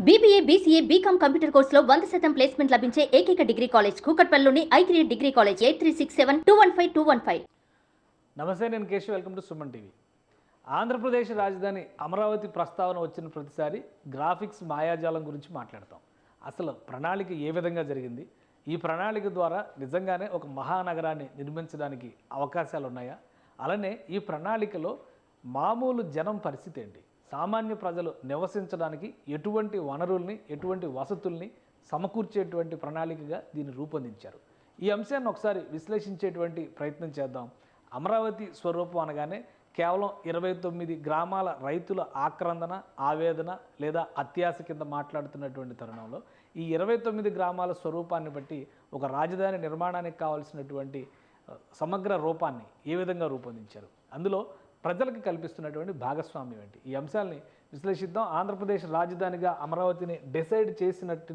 BBA, BCA, BCom computer కోర్సులో 100% placement లభించే ఏకైక డిగ్రీ కాలేజ్ కూకట్పల్లిలోని i3 డిగ్రీ కాలేజ్ 8367215215. నమస్తే, నేను Keshav. Welcome to Suman TV. Andhra Pradesh రాజధాని అమరావతి ప్రస్తావన వచ్చిన ప్రతిసారి గ్రాఫిక్స్ మాయాజాలం గురించి మాట్లాడతాం. అసలు ప్రణాళిక ఏ విధంగా జరిగింది? ఈ ప్రణాళిక ద్వారా నిజంగానే ఒక మహానగరాన్ని నిర్మించడానికి అవకాశాలు ఉన్నాయా? అలానే ఈ ప్రణాళికలో మామూలు జనం పరిస్థితి ఏంటి? సామాన్య ప్రజలు నివసించడానికి ఎటువంటి వనరుల్ని, ఎటువంటి వసతుల్ని సమకూర్చేటువంటి ప్రణాళికగా దీన్ని రూపొందించారు. ఈ అంశాన్ని ఒకసారి విశ్లేషించేటువంటి ప్రయత్నం చేద్దాం. అమరావతి స్వరూపం అనగానే కేవలం 29 గ్రామాల రైతుల ఆక్రందన, ఆవేదన లేదా అత్యాశ కింద మాట్లాడుతున్నటువంటి తరుణంలో ఈ 29 గ్రామాల స్వరూపాన్ని బట్టి ఒక రాజధాని నిర్మాణానికి కావాల్సినటువంటి సమగ్ర రూపాన్ని ఏ విధంగా రూపొందించారు, అందులో ప్రజలకు కల్పిస్తున్నటువంటి భాగస్వామ్యం ఏంటి, ఈ అంశాలని విశ్లేషిద్దాం. ఆంధ్రప్రదేశ్ రాజధానిగా అమరావతిని డిసైడ్ చేసినట్టు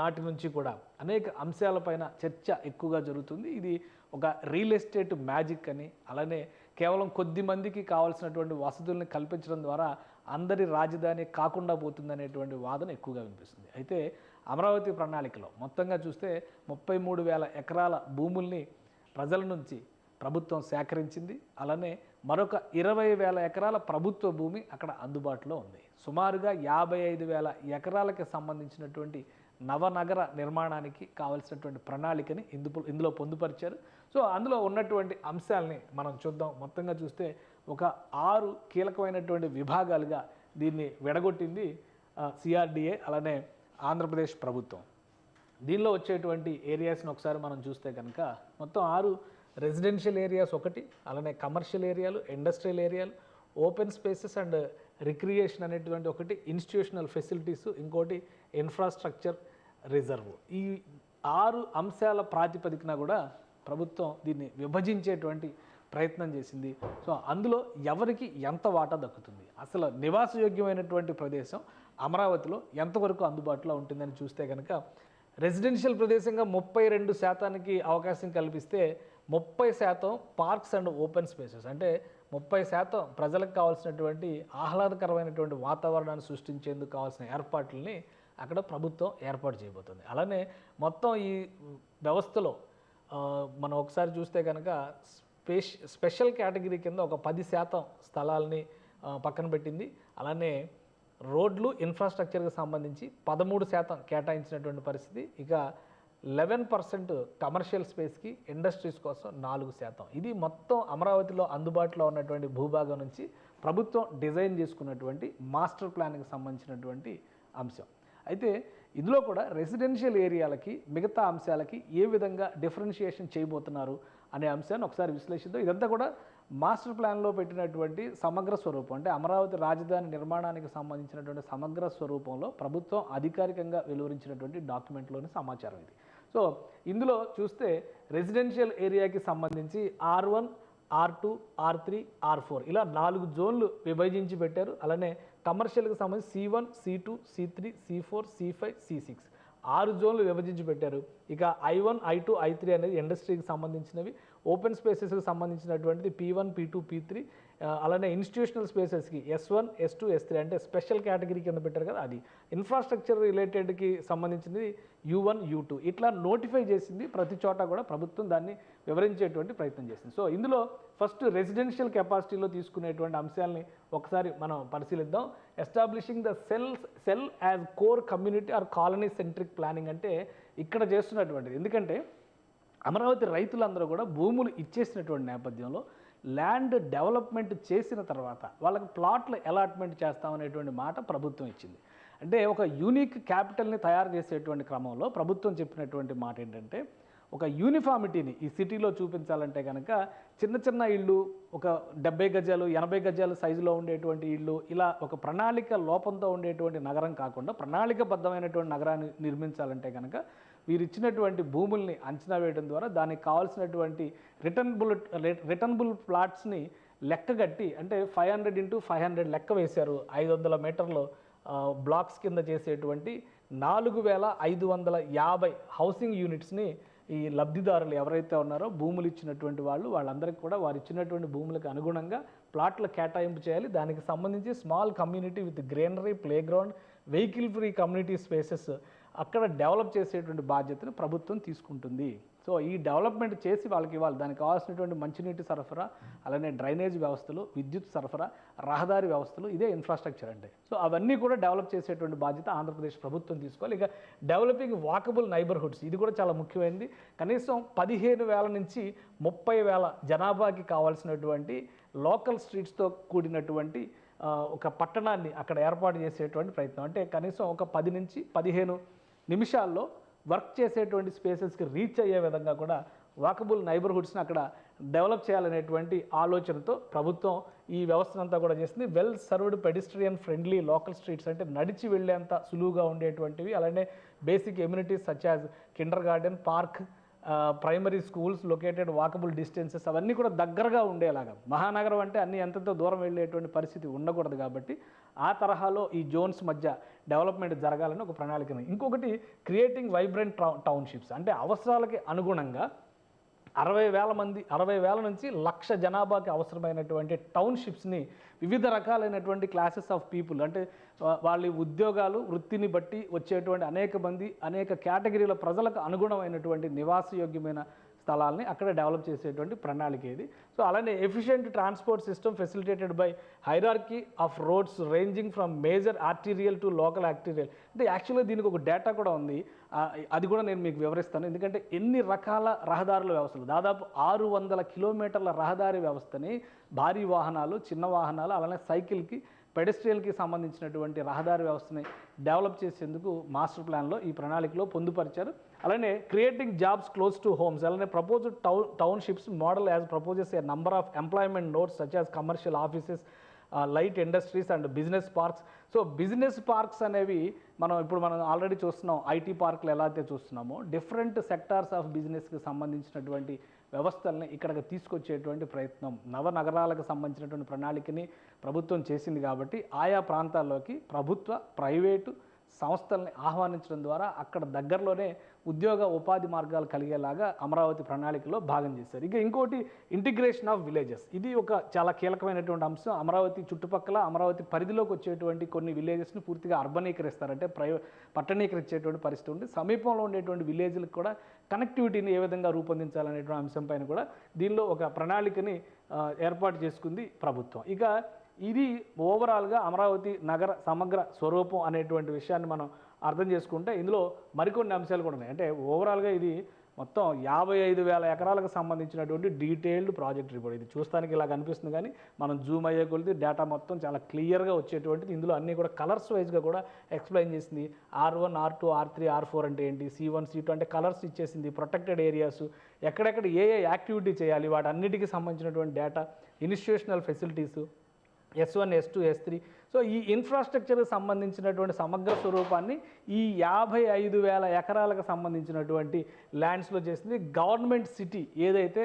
నాటి నుంచి కూడా అనేక అంశాలపైన చర్చ ఎక్కువగా జరుగుతుంది. ఇది ఒక రియల్ ఎస్టేట్ మ్యాజిక్ అని, అలానే కేవలం కొద్ది మందికి కావాల్సినటువంటి వసతుల్ని కల్పించడం ద్వారా అందరి రాజధాని కాకుండా పోతుందనేటువంటి వాదన ఎక్కువగా వినిపిస్తుంది. అయితే అమరావతి ప్రణాళికలో మొత్తంగా చూస్తే 33,000 ఎకరాల భూముల్ని ప్రజల నుంచి ప్రభుత్వం సేకరించింది. అలానే మరొక 20,000 ఎకరాల ప్రభుత్వ భూమి అక్కడ అందుబాటులో ఉంది. సుమారుగా 55,000 ఎకరాలకి సంబంధించినటువంటి నవనగర నిర్మాణానికి కావలసినటువంటి ప్రణాళికని ఇందులో పొందుపరిచారు. సో అందులో ఉన్నటువంటి అంశాలని మనం చూద్దాం. మొత్తంగా చూస్తే ఒక 6 కీలకమైనటువంటి విభాగాలుగా దీన్ని విడగొట్టింది సిఆర్డిఏ, అలానే ఆంధ్రప్రదేశ్ ప్రభుత్వం. దీనిలో వచ్చేటువంటి ఏరియాస్ని ఒకసారి మనం చూస్తే కనుక మొత్తం 6 రెసిడెన్షియల్ ఏరియాస్ ఒకటి, అలానే కమర్షియల్ ఏరియాలు, ఇండస్ట్రియల్ ఏరియాలు, ఓపెన్ స్పేసెస్ అండ్ రిక్రియేషన్ అనేటువంటి ఒకటి, ఇన్స్టిట్యూషనల్ ఫెసిలిటీస్ ఇంకోటి, ఇన్ఫ్రాస్ట్రక్చర్ రిజర్వ్. ఈ 6 అంశాల ప్రాతిపదికన కూడా ప్రభుత్వం దీన్ని విభజించేటువంటి ప్రయత్నం చేసింది. సో అందులో ఎవరికి ఎంత వాటా దక్కుతుంది, అసలు నివాసయోగ్యమైనటువంటి ప్రదేశం అమరావతిలో ఎంతవరకు అందుబాటులో ఉంటుందని చూస్తే కనుక రెసిడెన్షియల్ ప్రదేశంగా 32% అవకాశం కల్పిస్తే 30% పార్క్స్ అండ్ ఓపెన్ స్పేసెస్, అంటే 30% ప్రజలకు కావాల్సినటువంటి ఆహ్లాదకరమైనటువంటి వాతావరణాన్ని సృష్టించేందుకు కావాల్సిన ఏర్పాట్లని అక్కడ ప్రభుత్వం ఏర్పాటు చేయబోతుంది. అలానే మొత్తం ఈ వ్యవస్థలో మనం ఒకసారి చూస్తే కనుక స్పెషల్ కేటగిరీ కింద ఒక 10% స్థలాల్ని పక్కన పెట్టింది. అలానే రోడ్లు, ఇన్ఫ్రాస్ట్రక్చర్కి సంబంధించి 13% కేటాయించినటువంటి పరిస్థితి. ఇక 11% కమర్షియల్ స్పేస్కి, ఇండస్ట్రీస్ కోసం 4%. ఇది మొత్తం అమరావతిలో అందుబాటులో ఉన్నటువంటి భూభాగం నుంచి ప్రభుత్వం డిజైన్ చేసుకున్నటువంటి మాస్టర్ ప్లాన్కి సంబంధించినటువంటి అంశం. అయితే ఇందులో కూడా రెసిడెన్షియల్ ఏరియాలకి మిగతా అంశాలకి ఏ విధంగా డిఫరెన్షియేషన్ చేయబోతున్నారు అనే అంశాన్ని ఒకసారి విశ్లేషిద్దాం. ఇదంతా కూడా మాస్టర్ ప్లాన్లో పెట్టినటువంటి సమగ్ర స్వరూపం, అంటే అమరావతి రాజధాని నిర్మాణానికి సంబంధించినటువంటి సమగ్ర స్వరూపంలో ప్రభుత్వం అధికారికంగా వెలువరించినటువంటి డాక్యుమెంట్లోని సమాచారం ఇది. సో ఇందులో చూస్తే రెసిడెన్షియల్ ఏరియాకి సంబంధించి R1, R2, R3, R4 ఇలా 4 జోన్లు విభజించి పెట్టారు. అలానే కమర్షియల్కి సంబంధించి C1, C2, C3, C4, C5, C6 6 జోన్లు విభజించి పెట్టారు. ఇక I1, I2, I3 అనేది ఇండస్ట్రీకి సంబంధించినవి, ఓపెన్ స్పేసెస్కి సంబంధించినటువంటిది P1, P2, P3, అలానే ఇన్స్టిట్యూషనల్ స్పేసెస్కి S1, S2, S3 అంటే స్పెషల్ కేటగిరీ కింద పెట్టారు కదా అది, ఇన్ఫ్రాస్ట్రక్చర్ రిలేటెడ్కి సంబంధించినది U1, U2 ఇట్లా నోటిఫై చేసింది. ప్రతి చోట కూడా ప్రభుత్వం దాన్ని వివరించేటువంటి ప్రయత్నం చేసింది. సో ఇందులో ఫస్ట్ రెసిడెన్షియల్ కెపాసిటీలో తీసుకునేటువంటి అంశాలని ఒకసారి మనం పరిశీలిద్దాం. Establishing the cell as core community are colony centric planning అంటే ఇక్కడ చేస్తున్నటువంటిది. ఎందుకంటే అమరావతి రైతులందరూ కూడా భూములు ఇచ్చేసినటువంటి నేపథ్యంలో ల్యాండ్ డెవలప్మెంట్ చేసిన తర్వాత వాళ్ళకి ప్లాట్లు అలాట్మెంట్ చేస్తామనేటువంటి మాట ప్రభుత్వం ఇచ్చింది. అంటే ఒక యూనిక్ క్యాపిటల్ని తయారు చేసేటువంటి క్రమంలో ప్రభుత్వం చెప్పినటువంటి మాట ఏంటంటే ఒక యూనిఫామిటీని ఈ సిటీలో చూపించాలంటే కనుక చిన్న చిన్న ఇళ్ళు, ఒక 70 గజాలు 80 గజాలు సైజులో ఉండేటువంటి ఇళ్ళు, ఇలా ఒక ప్రణాళిక లోపంతో ఉండేటువంటి నగరం కాకుండా ప్రణాళికబద్ధమైనటువంటి నగరాన్ని నిర్మించాలంటే కనుక వీరు ఇచ్చినటువంటి భూముల్ని అంచనా వేయడం ద్వారా దానికి కావాల్సినటువంటి రిటర్నబుల్ ప్లాట్స్ని లెక్కగట్టి, అంటే 500 into 500 లెక్క వేశారు. 500 మీటర్లు బ్లాక్స్ కింద చేసేటువంటి 4,550 హౌసింగ్ యూనిట్స్ని ఈ లబ్ధిదారులు ఎవరైతే ఉన్నారో భూములు ఇచ్చినటువంటి వాళ్ళందరికీ కూడా వారు ఇచ్చినటువంటి భూములకు అనుగుణంగా ప్లాట్ల కేటాయింపు చేయాలి. దానికి సంబంధించి small community with greenery, play ground, vehicle free community spaces అక్కడ డెవలప్ చేసేటువంటి బాధ్యతను ప్రభుత్వం తీసుకుంటుంది. సో ఈ డెవలప్మెంట్ చేసి వాళ్ళకి ఇవ్వాలి. దానికి కావాల్సినటువంటి మంచినీటి సరఫరా, అలానే డ్రైనేజ్ వ్యవస్థలు, విద్యుత్ సరఫరా, రహదారి వ్యవస్థలు, ఇదే ఇన్ఫ్రాస్ట్రక్చర్ అంటే. సో అవన్నీ కూడా డెవలప్ చేసేటువంటి బాధ్యత ఆంధ్రప్రదేశ్ ప్రభుత్వం తీసుకోవాలి. ఇక డెవలపింగ్ వాకబుల్ నైబర్హుడ్స్, ఇది కూడా చాలా ముఖ్యమైనది. కనీసం 15,000 నుంచి 30,000 జనాభాకి కావాల్సినటువంటి లోకల్ స్ట్రీట్స్తో కూడినటువంటి ఒక పట్టణాన్ని అక్కడ ఏర్పాటు చేసేటువంటి ప్రయత్నం. అంటే కనీసం ఒక 10 నుంచి 15 నిమిషాల్లో వర్క్ చేసేటువంటి స్పేసెస్కి రీచ్ అయ్యే విధంగా కూడా వాకబుల్ నైబర్హుడ్స్ని అక్కడ డెవలప్ చేయాలనేటువంటి ఆలోచనతో ప్రభుత్వం ఈ వ్యవస్థనంతా కూడా చేస్తుంది. Well served pedestrian friendly local streets, అంటే నడిచి వెళ్ళేంత సులువుగా ఉండేటువంటివి, అలానే basic amenities such as Kinder garden, park, primary schools located walkable distances అవన్నీ కూడా దగ్గరగా ఉండేలాగా. మహానగరం అంటే అన్ని ఎంతతో దూరం వెళ్ళేటువంటి పరిస్థితి ఉండకూడదు కాబట్టి ఆ తరహాలో ఈ జోన్స్ మధ్య డెవలప్మెంట్ జరగాలని ఒక ప్రణాళిక. ఇంకొకటి క్రియేటింగ్ వైబ్రెంట్ టౌన్షిప్స్, అంటే అవసరాలకి అనుగుణంగా 60,000 నుంచి 1,00,000 జనాభాకి అవసరమైనటువంటి టౌన్షిప్స్ని వివిధ రకాలైనటువంటి క్లాసెస్ ఆఫ్ పీపుల్, అంటే వాళ్ళ ఉద్యోగాలు, వృత్తిని బట్టి వచ్చేటువంటి అనేక మంది, అనేక కేటగిరీల ప్రజలకు అనుగుణమైనటువంటి నివాసయోగ్యమైన స్థలాల్ని అక్కడ డెవలప్ చేసేటువంటి ప్రణాళిక ఇది. సో అలానే efficient transport system facilitated by hierarchy of roads ranging from major arterial to local arterial. అంటే యాక్చువల్గా దీనికి ఒక డేటా కూడా ఉంది, అది కూడా నేను మీకు వివరిస్తాను. ఎందుకంటే ఎన్ని రకాల రహదారుల వ్యవస్థలు, దాదాపు 600 కిలోమీటర్ల రహదారి వ్యవస్థని భారీ వాహనాలు, చిన్న వాహనాలు, అలానే సైకిల్కి, పెడెస్ట్రియల్కి సంబంధించినటువంటి రహదారి వ్యవస్థని డెవలప్ చేసేందుకు మాస్టర్ ప్లాన్లో ఈ ప్రణాళికలో పొందుపరిచారు. అలానే creating jobs close to homes, అలానే proposed townships model as proposes a number of employment nodes such as commercial offices, light industries and business parks. So business parks అనేవి మనం ఆల్రెడీ చూస్తున్నాం, ఐటీ పార్కులు ఎలా అయితే చూస్తున్నామో డిఫరెంట్ సెక్టార్స్ ఆఫ్ బిజినెస్కి సంబంధించినటువంటి వ్యవస్థల్ని ఇక్కడికి తీసుకొచ్చేటువంటి ప్రయత్నం, నగరాలకు సంబంధించినటువంటి ప్రణాళికని ప్రభుత్వం చేసింది. కాబట్టి ఆయా ప్రాంతాల్లోకి ప్రభుత్వ, ప్రైవేటు సంస్థల్ని ఆహ్వానించడం ద్వారా అక్కడ దగ్గరలోనే ఉద్యోగ ఉపాధి మార్గాలు కలిగేలాగా అమరావతి ప్రణాళికలో భాగం చేశారు. ఇక ఇంకోటి ఇంటిగ్రేషన్ ఆఫ్ విలేజెస్, ఇది ఒక చాలా కీలకమైనటువంటి అంశం. అమరావతి చుట్టుపక్కల, అమరావతి పరిధిలోకి వచ్చేటువంటి కొన్ని విలేజెస్ని పూర్తిగా అర్బనీకరిస్తారంటే పట్టణీకరించేటువంటి పరిస్థితి ఉంది. సమీపంలో ఉండేటువంటి విలేజ్లకు కూడా కనెక్టివిటీని ఏ విధంగా రూపొందించాలనేటువంటి అంశం పైన కూడా దీనిలో ఒక ప్రణాళికని ఏర్పాటు చేసుకుంది ప్రభుత్వం. ఇక ఇది ఓవరాల్గా అమరావతి నగర సమగ్ర స్వరూపం అనేటువంటి విషయాన్ని మనం అర్థం చేసుకుంటే ఇందులో మరికొన్ని అంశాలు కూడా ఉన్నాయి. అంటే ఓవరాల్గా ఇది మొత్తం 55,000 ఎకరాలకు సంబంధించినటువంటి డీటెయిల్డ్ ప్రాజెక్ట్ రిపోర్ట్. ఇది చూస్తానికి ఇలా కనిపిస్తుంది, కానీ మనం జూమ్ అయ్యే కొలిది డేటా మొత్తం చాలా క్లియర్గా వచ్చేటువంటిది. ఇందులో అన్నీ కూడా కలర్స్ వైజ్గా కూడా ఎక్స్ప్లెయిన్ చేసింది. R1, R2, R3, R4 అంటే ఏంటి, C1, C2 అంటే కలర్స్ ఇచ్చేసింది. ప్రొటెక్టెడ్ ఏరియాస్, ఎక్కడెక్కడ ఏ యాక్టివిటీ చేయాలి, వాటన్నిటికీ సంబంధించినటువంటి data, institutional facilities, S1, S2, S3. So ఈ ఇన్ఫ్రాస్ట్రక్చర్కి సంబంధించినటువంటి సమగ్ర స్వరూపాన్ని ఈ 55,000 ఎకరాలకు సంబంధించినటువంటి ల్యాండ్స్లో చేసింది. గవర్నమెంట్ సిటీ ఏదైతే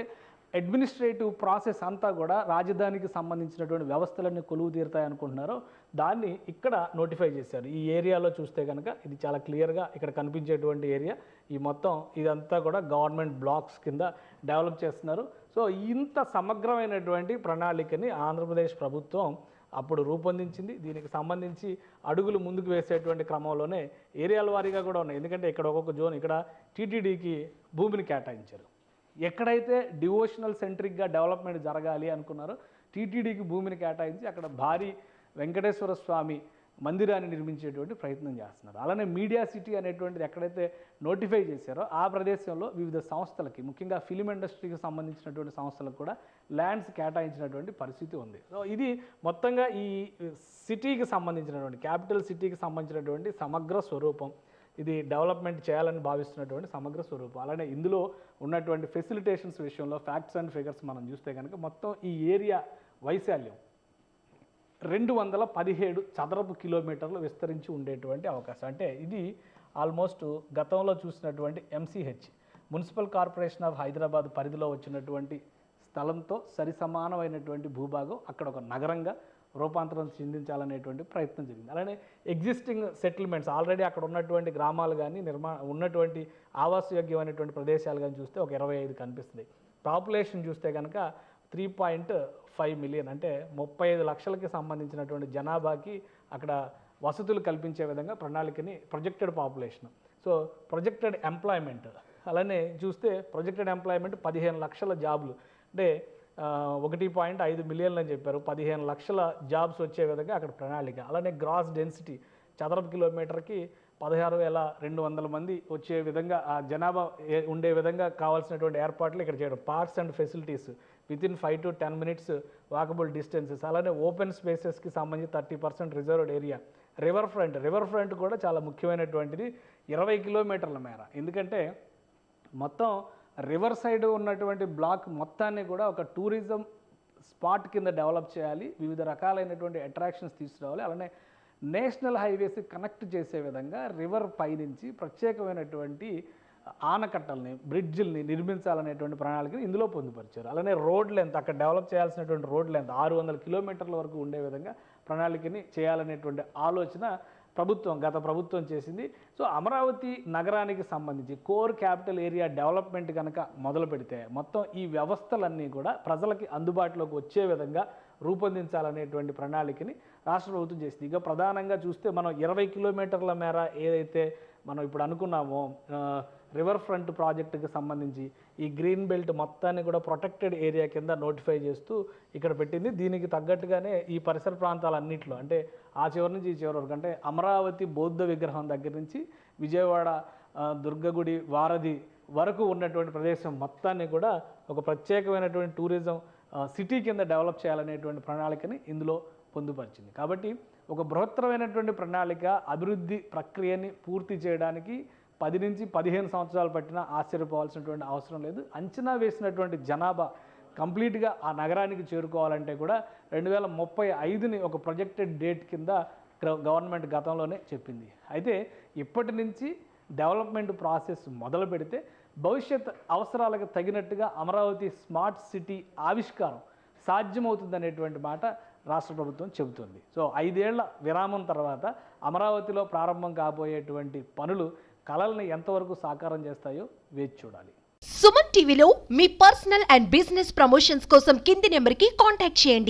అడ్మినిస్ట్రేటివ్ ప్రాసెస్ అంతా కూడా రాజధానికి సంబంధించినటువంటి వ్యవస్థలన్నీ కొలువు తీరుతాయి అనుకుంటున్నారో దాన్ని ఇక్కడ నోటిఫై చేశారు. ఈ ఏరియాలో చూస్తే కనుక ఇది చాలా క్లియర్గా ఇక్కడ కనిపించేటువంటి ఏరియా, ఈ మొత్తం ఇదంతా కూడా గవర్నమెంట్ బ్లాక్స్ కింద డెవలప్ చేస్తున్నారు. సో ఇంత సమగ్రమైనటువంటి ప్రణాళికని ఆంధ్రప్రదేశ్ ప్రభుత్వం అప్పుడు రూపొందించింది. దీనికి సంబంధించి అడుగులు ముందుకు వేసేటువంటి క్రమంలోనే ఏరియాల వారీగా కూడా ఉన్నాయి. ఎందుకంటే ఇక్కడ ఒక్కొక్క జోన్, ఇక్కడ టీటీడీకి భూమిని కేటాయించారు. ఎక్కడైతే డివోషనల్ సెంట్రిక్గా డెవలప్మెంట్ జరగాలి అనుకున్నారో టీటీడీకి భూమిని కేటాయించి అక్కడ భారీ వెంకటేశ్వర స్వామి మందిరాన్ని నిర్మించేటువంటి ప్రయత్నం చేస్తున్నారు. అలానే మీడియా సిటీ అనేటువంటిది ఎక్కడైతే నోటిఫై చేశారో ఆ ప్రదేశంలో వివిధ సంస్థలకి, ముఖ్యంగా ఫిలిం ఇండస్ట్రీకి సంబంధించినటువంటి సంస్థలకు కూడా ల్యాండ్స్ కేటాయించినటువంటి పరిస్థితి ఉంది. సో ఇది మొత్తంగా ఈ సిటీకి సంబంధించినటువంటి, క్యాపిటల్ సిటీకి సంబంధించినటువంటి సమగ్ర స్వరూపం. ఇది డెవలప్మెంట్ చేయాలని భావిస్తున్నటువంటి సమగ్ర స్వరూపం. అలానే ఇందులో ఉన్నటువంటి ఫెసిలిటేషన్స్ విషయంలో ఫ్యాక్ట్స్ అండ్ ఫిగర్స్ మనం చూస్తే కనుక మొత్తం ఈ ఏరియా వైశాల్యం 217 చదరపు కిలోమీటర్లు విస్తరించి ఉండేటువంటి అవకాశం. అంటే ఇది ఆల్మోస్ట్ గతంలో చూసినటువంటి MCH, municipal corporation of Hyderabad పరిధిలో వచ్చినటువంటి స్థలంతో సరిసమానమైనటువంటి భూభాగం అక్కడ ఒక నగరంగా రూపాంతరం చెందించాలనేటువంటి ప్రయత్నం జరిగింది. అలానే ఎగ్జిస్టింగ్ సెటిల్మెంట్స్, ఆల్రెడీ అక్కడ ఉన్నటువంటి గ్రామాలు కానీ ఉన్నటువంటి ఆవాసయోగ్యమైనటువంటి ప్రదేశాలు కానీ చూస్తే ఒక 25 కనిపిస్తుంది. పాపులేషన్ చూస్తే కనుక 3.5 మిలియన్, అంటే 35 లక్షలకి సంబంధించినటువంటి జనాభాకి అక్కడ వసతులు కల్పించే విధంగా ప్రణాళికని projected population, so projected employment, అలానే చూస్తే ప్రొజెక్టెడ్ ఎంప్లాయ్మెంట్ 15 లక్షల జాబులు, అంటే 1.5 మిలియన్లు అని చెప్పారు, 15 లక్షల జాబ్స్ వచ్చే విధంగా అక్కడ ప్రణాళిక. అలానే గ్రాస్ డెన్సిటీ చదరపు కిలోమీటర్కి 16,200 మంది వచ్చే విధంగా ఆ జనాభా ఉండే విధంగా కావాల్సినటువంటి ఏర్పాట్లు ఇక్కడ చేయడం. Parks and facilities within 5 to 10 minutes walkable distances, అలానే ఓపెన్ స్పేసెస్కి సంబంధించి 30% రిజర్వ్డ్ ఏరియా. రివర్ ఫ్రంట్ కూడా చాలా ముఖ్యమైనటువంటిది, 20 కిలోమీటర్ల మేర. ఎందుకంటే మొత్తం రివర్ సైడ్ ఉన్నటువంటి బ్లాక్ మొత్తాన్ని కూడా ఒక టూరిజం స్పాట్ కింద డెవలప్ చేయాలి, వివిధ రకాలైనటువంటి అట్రాక్షన్స్ తీసుకురావాలి. అలానే నేషనల్ హైవేస్ కనెక్ట్ చేసే విధంగా రివర్ పైనుంచి ప్రత్యేకమైనటువంటి ఆనకట్టల్ని, బ్రిడ్జిల్ని నిర్మించాలనేటువంటి ప్రణాళికను ఇందులో పొందుపరిచారు. అలానే రోడ్ లెంత్, అక్కడ డెవలప్ చేయాల్సినటువంటి రోడ్ లెంత్ 600 కిలోమీటర్ల వరకు ఉండే విధంగా ప్రణాళికని చేయాలనేటువంటి ఆలోచన గత ప్రభుత్వం చేసింది. సో అమరావతి నగరానికి సంబంధించి కోర్ క్యాపిటల్ ఏరియా డెవలప్మెంట్ కనుక మొదలు పెడితే మొత్తం ఈ వ్యవస్థలన్నీ కూడా ప్రజలకి అందుబాటులోకి వచ్చే విధంగా రూపొందించాలనేటువంటి ప్రణాళికని రాష్ట్ర ప్రభుత్వం చేసింది. ఇక ప్రధానంగా చూస్తే మనం 20 కిలోమీటర్ల మేర ఏదైతే మనం ఇప్పుడు అనుకున్నామో రివర్ ఫ్రంట్ ప్రాజెక్టుకి సంబంధించి ఈ గ్రీన్ బెల్ట్ మొత్తాన్ని కూడా ప్రొటెక్టెడ్ ఏరియా కింద నోటిఫై చేస్తూ ఇక్కడ పెట్టింది. దీనికి తగ్గట్టుగానే ఈ పరిసర ప్రాంతాలన్నింటిలో, అంటే ఆ చివరి నుంచి ఈ చివరి వరకు, అంటే అమరావతి బౌద్ధ విగ్రహం దగ్గర నుంచి విజయవాడ దుర్గగుడి వారధి వరకు ఉన్నటువంటి ప్రదేశం మొత్తాన్ని కూడా ఒక ప్రత్యేకమైనటువంటి టూరిజం సిటీ కింద డెవలప్ చేయాలనేటువంటి ప్రణాళికని ఇందులో పొందుపరిచింది. కాబట్టి ఒక బృహత్తరమైనటువంటి ప్రణాళిక అభివృద్ధి ప్రక్రియని పూర్తి చేయడానికి 10 నుంచి 15 సంవత్సరాలు పట్టినా ఆశ్చర్యపోవాల్సినటువంటి అవసరం లేదు. అంచనా వేసినటువంటి జనాభా కంప్లీట్గా ఆ నగరానికి చేరుకోవాలంటే కూడా 2035ని ఒక ప్రొజెక్టెడ్ డేట్ కింద గవర్నమెంట్ గతంలోనే చెప్పింది. అయితే ఇప్పటి నుంచి డెవలప్మెంట్ ప్రాసెస్ మొదలు పెడితే భవిష్యత్ అవసరాలకు తగినట్టుగా అమరావతి స్మార్ట్ సిటీ ఆవిష్కారం సాధ్యమవుతుందనేటువంటి మాట రాష్ట్ర ప్రభుత్వం చెబుతుంది. సో 5 ఏళ్ల విరామం తర్వాత అమరావతిలో ప్రారంభం కాబోయేటువంటి పనులు కలల్ని ఎంతవరకు సాకారం చేస్తాయో వేచి చూడాలి. సుమన్ టీవీలో మీ పర్సనల్ అండ్ బిజినెస్ ప్రమోషన్స్ కోసం కింది నెంబర్కి కాంటాక్ట్ చేయండి.